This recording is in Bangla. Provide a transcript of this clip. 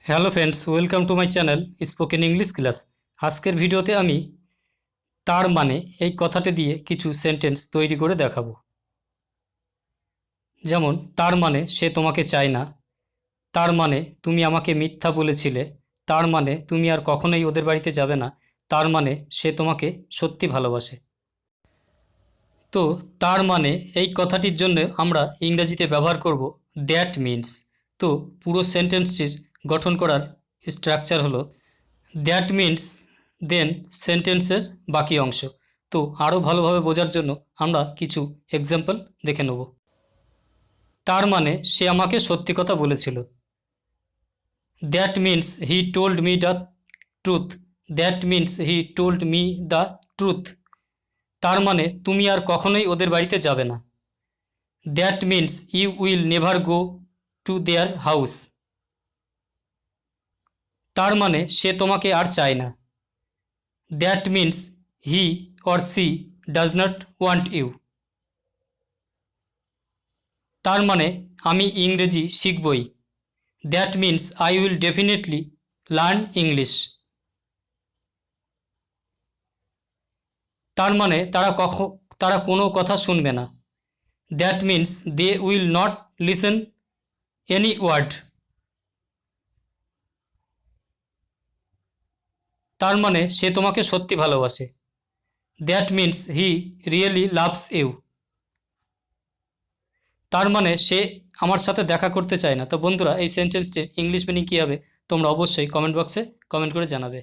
Hello friends, welcome to my channel spoken English class. আজকের ভিডিওতে আমি তার মানে এই কথাটি দিয়ে কিছু সেন্টেন্স তৈরি করে দেখাবো। যেমন, তার মানে সে তোমাকে চায় না, তার মানে তুমি আমাকে মিথ্যা বলেছিলে, তার মানে তুমি আর কখনোই ওদের বাড়িতে যাবে না, তার মানে সে তোমাকে সত্যি ভালোবাসে। তো তার মানে এই কথাটির জন্য আমরা ইংরেজিতে ব্যবহার করব দ্যাট মিনস। তো পুরো সেন্টেন্সটির গঠন করার স্ট্রাকচার হলো দ্যাট মিনস, দেন সেন্টেন্সের বাকি অংশ। তো আরও ভালোভাবে বোঝার জন্য আমরা কিছু এক্সাম্পল দেখে নেব। তার মানে সে আমাকে সত্যি কথা বলেছিল। That means he told me the truth. That means he told me the truth. তার মানে তুমি আর কখনোই ওদের বাড়িতে যাবে না। That means you will never go to their house. তার মানে সে তোমাকে আর চায় না। That means he or she does not want you. তার মানে আমি ইংরেজি শিখবই। That means I will definitely learn English. তার মানে তারা কোনো কথা শুনবে না। That means they will not listen any word. তার মানে সে তোমাকে সত্যি ভালোবাসে। That means he really loves you. তার মানে সে আমার সাথে দেখা করতে চায় না। তো বন্ধুরা, এই সেন্টেন্সটির ইংলিশ মিনিং কী হবে তোমরা অবশ্যই কমেন্ট বক্সে কমেন্ট করে জানাবে।